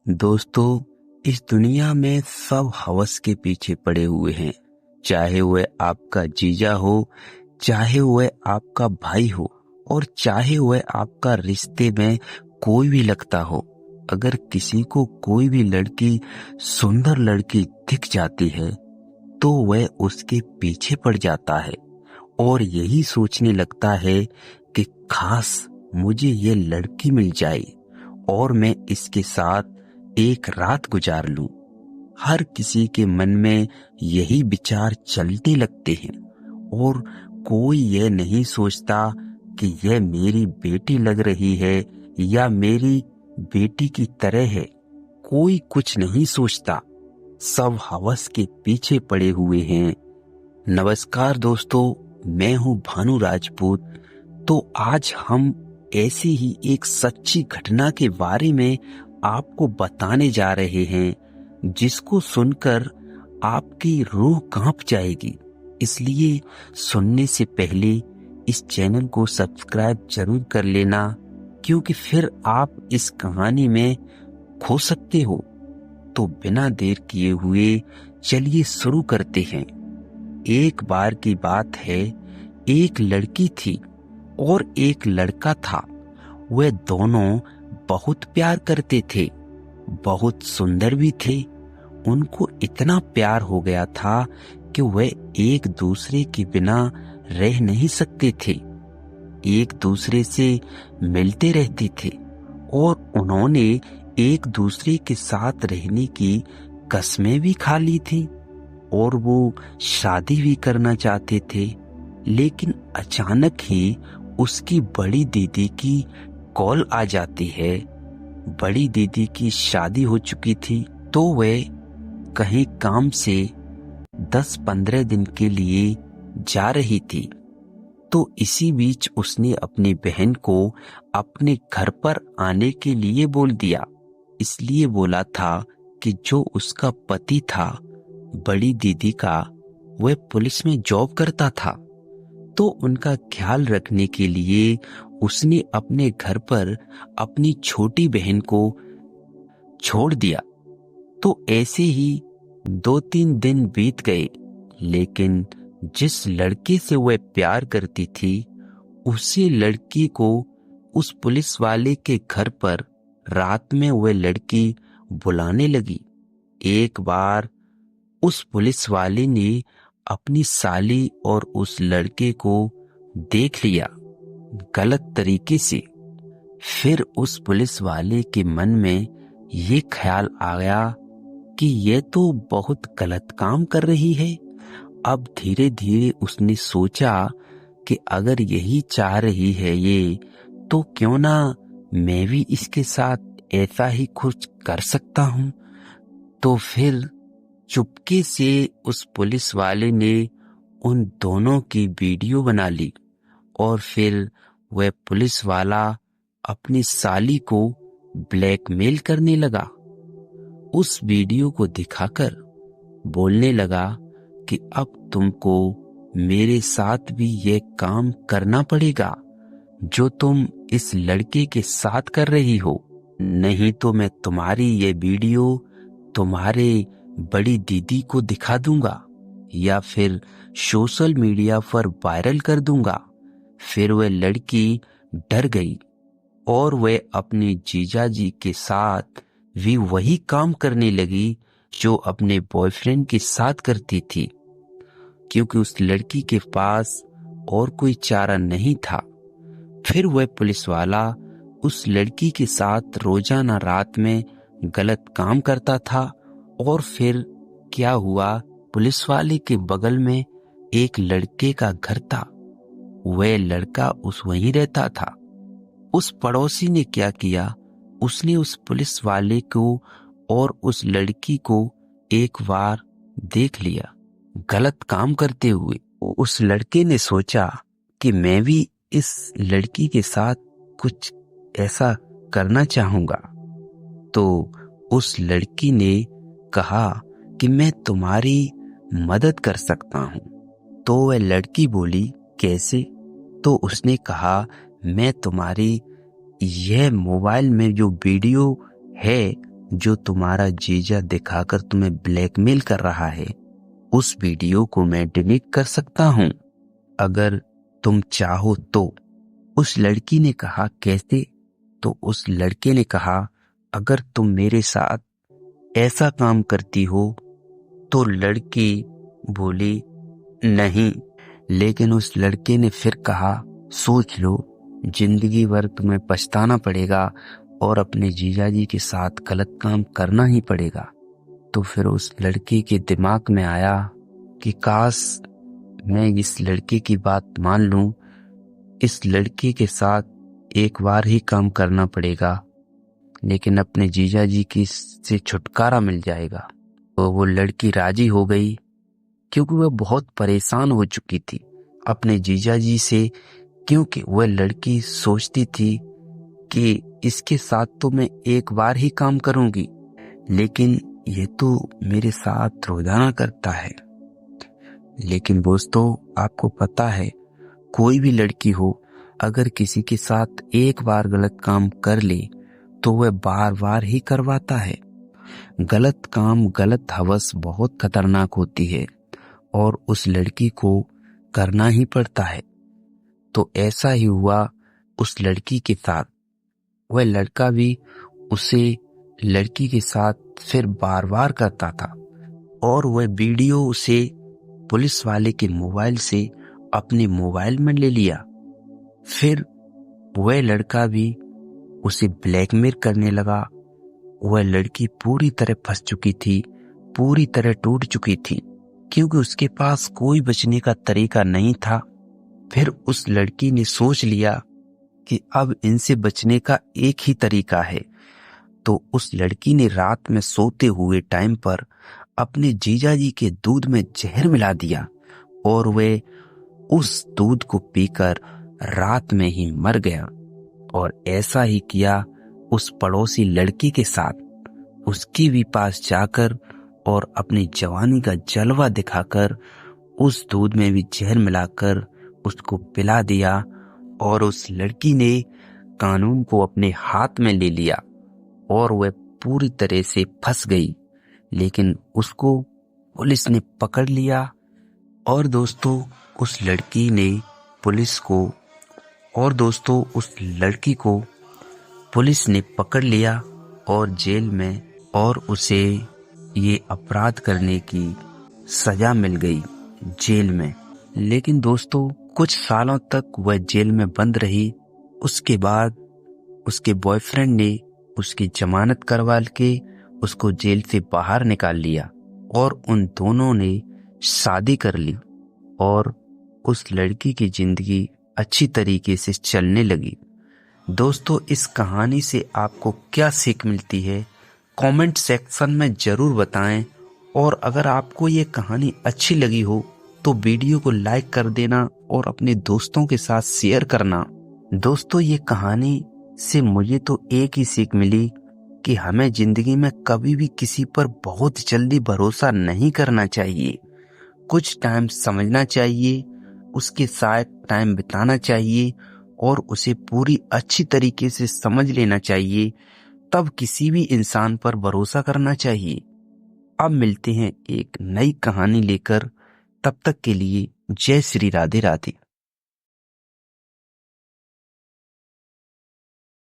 दोस्तों, इस दुनिया में सब हवस के पीछे पड़े हुए हैं। चाहे वह आपका जीजा हो, चाहे वह आपका भाई हो और चाहे वह आपका रिश्ते में कोई भी लगता हो। अगर किसी को कोई भी लड़की, सुंदर लड़की दिख जाती है तो वह उसके पीछे पड़ जाता है और यही सोचने लगता है कि काश मुझे ये लड़की मिल जाए और मैं इसके साथ एक रात गुजार लूं। हर किसी के मन में यही विचार चलते लगते हैं और कोई यह नहीं सोचता कि यह मेरी बेटी लग रही है या मेरी बेटी की तरह है। कोई कुछ नहीं सोचता, सब हवस के पीछे पड़े हुए हैं। नमस्कार दोस्तों, मैं हूं भानु राजपूत। तो आज हम ऐसी ही एक सच्ची घटना के बारे में आपको बताने जा रहे हैं जिसको सुनकर आपकी रूह कांप जाएगी। इसलिए सुनने से पहले इस चैनल को सब्सक्राइब जरूर कर लेना, क्योंकि फिर आप इस कहानी में खो सकते हो। तो बिना देर किए हुए चलिए शुरू करते हैं। एक बार की बात है, एक लड़की थी और एक लड़का था। वे दोनों बहुत प्यार करते थे, बहुत सुंदर भी थे। उनको इतना प्यार हो गया था कि वे एक दूसरे के बिना रह नहीं सकते थे। एक दूसरे से मिलते रहते थे और उन्होंने एक दूसरे के साथ रहने की कस्में भी खा ली थी और वो शादी भी करना चाहते थे। लेकिन अचानक ही उसकी बड़ी दीदी की कॉल आ जाती है। बड़ी दीदी की शादी हो चुकी थी तो वह कहीं काम से 10-15 दिन के लिए जा रही थी। तो इसी बीच उसने अपनी बहन को अपने घर पर आने के लिए बोल दिया। इसलिए बोला था कि जो उसका पति था, बड़ी दीदी का, वह पुलिस में जॉब करता था। तो उनका ख्याल रखने के लिए उसने अपने घर पर अपनी छोटी बहन को छोड़ दिया। तो ऐसे ही 2-3 दिन बीत गए, लेकिन जिस लड़के से वह प्यार करती थी, उसी लड़की को उस पुलिस वाले के घर पर रात में वह लड़की बुलाने लगी। एक बार उस पुलिस वाले ने अपनी साली और उस लड़के को देख लिया गलत तरीके से। फिर उस पुलिस वाले के मन में ये ख्याल आया कि ये तो बहुत गलत काम कर रही है। अब धीरे धीरे उसने सोचा कि अगर यही चाह रही है ये, तो क्यों ना मैं भी इसके साथ ऐसा ही कुछ कर सकता हूँ। तो फिर चुपके से उस पुलिस वाले ने उन दोनों की वीडियो बना ली और फिर वह पुलिस वाला अपनी साली को ब्लैकमेल करने लगा। उस वीडियो को दिखाकर बोलने लगा कि अब तुमको मेरे साथ भी यह काम करना पड़ेगा जो तुम इस लड़के के साथ कर रही हो, नहीं तो मैं तुम्हारी ये वीडियो तुम्हारे बड़ी दीदी को दिखा दूंगा या फिर सोशल मीडिया पर वायरल कर दूंगा। फिर वह लड़की डर गई और वह अपने जीजाजी के साथ भी वही काम करने लगी जो अपने बॉयफ्रेंड के साथ करती थी, क्योंकि उस लड़की के पास और कोई चारा नहीं था। फिर वह पुलिस वाला उस लड़की के साथ रोजाना रात में गलत काम करता था। और फिर क्या हुआ, पुलिस वाले के बगल में एक लड़के का घर था। वह लड़का उस वहीं रहता था। उस पड़ोसी ने क्या किया, उसने उस पुलिस वाले को और उस लड़की को एक बार देख लिया गलत काम करते हुए। उस लड़के ने सोचा कि मैं भी इस लड़की के साथ कुछ ऐसा करना चाहूंगा। तो उस लड़की ने कहा कि मैं तुम्हारी मदद कर सकता हूं। तो वह लड़की बोली, कैसे? तो उसने कहा, मैं तुम्हारी यह मोबाइल में जो वीडियो है जो तुम्हारा जीजा दिखाकर तुम्हें ब्लैकमेल कर रहा है, उस वीडियो को मैं डिलीट कर सकता हूँ अगर तुम चाहो तो। उस लड़की ने कहा कैसे? तो उस लड़के ने कहा अगर तुम मेरे साथ ऐसा काम करती हो। तो लड़की बोली नहीं। लेकिन उस लड़के ने फिर कहा सोच लो, जिंदगी भर तुम्हें पछताना पड़ेगा और अपने जीजाजी के साथ गलत काम करना ही पड़ेगा। तो फिर उस लड़की के दिमाग में आया कि काश मैं इस लड़के की बात मान लूं, इस लड़के के साथ एक बार ही काम करना पड़ेगा, लेकिन अपने जीजाजी की से छुटकारा मिल जाएगा। तो वो लड़की राजी हो गई, क्योंकि वह बहुत परेशान हो चुकी थी अपने जीजाजी से। क्योंकि वह लड़की सोचती थी कि इसके साथ तो मैं एक बार ही काम करूंगी, लेकिन ये तो मेरे साथ रोजाना करता है। लेकिन दोस्तों, आपको पता है, कोई भी लड़की हो, अगर किसी के साथ एक बार गलत काम कर ले तो वह बार बार ही करवाता है। गलत काम, गलत हवस बहुत खतरनाक होती है और उस लड़की को करना ही पड़ता है। तो ऐसा ही हुआ उस लड़की के साथ। वह लड़का भी उसे लड़की के साथ फिर बार बार करता था और वह वीडियो उसे पुलिस वाले के मोबाइल से अपने मोबाइल में ले लिया। फिर वह लड़का भी उसे ब्लैकमेल करने लगा। वह लड़की पूरी तरह फंस चुकी थी, पूरी तरह टूट चुकी थी, क्योंकि उसके पास कोई बचने का तरीका नहीं था। फिर उस लड़की ने सोच लिया कि अब इनसे बचने का एक ही तरीका है। तो उस लड़की ने रात में सोते हुए टाइम पर अपने जीजाजी के दूध में जहर मिला दिया और वे उस दूध को पीकर रात में ही मर गया। और ऐसा ही किया उस पड़ोसी लड़की के साथ। उसकी भी पास जाकर और अपनी जवानी का जलवा दिखाकर उस दूध में भी जहर मिलाकर उसको पिला दिया और उस लड़की ने कानून को अपने हाथ में ले लिया और वह पूरी तरह से फंस गई। लेकिन उसको पुलिस ने पकड़ लिया और दोस्तों उस लड़की ने पुलिस ने पकड़ लिया और जेल में, और उसे ये अपराध करने की सजा मिल गई जेल में। लेकिन दोस्तों कुछ सालों तक वह जेल में बंद रही। उसके बाद उसके बॉयफ्रेंड ने उसकी जमानत करवा के उसको जेल से बाहर निकाल लिया और उन दोनों ने शादी कर ली और उस लड़की की जिंदगी अच्छी तरीके से चलने लगी। दोस्तों, इस कहानी से आपको क्या सीख मिलती है, कमेंट सेक्शन में जरूर बताएं। और अगर आपको ये कहानी अच्छी लगी हो तो वीडियो को लाइक कर देना और अपने दोस्तों के साथ शेयर करना। दोस्तों, ये कहानी से मुझे तो एक ही सीख मिली कि हमें जिंदगी में कभी भी किसी पर बहुत जल्दी भरोसा नहीं करना चाहिए। कुछ टाइम समझना चाहिए, उसके साथ टाइम बिताना चाहिए और उसे पूरी अच्छी तरीके से समझ लेना चाहिए, तब किसी भी इंसान पर भरोसा करना चाहिए। अब मिलते हैं एक नई कहानी लेकर, तब तक के लिए जय श्री राधे राधे।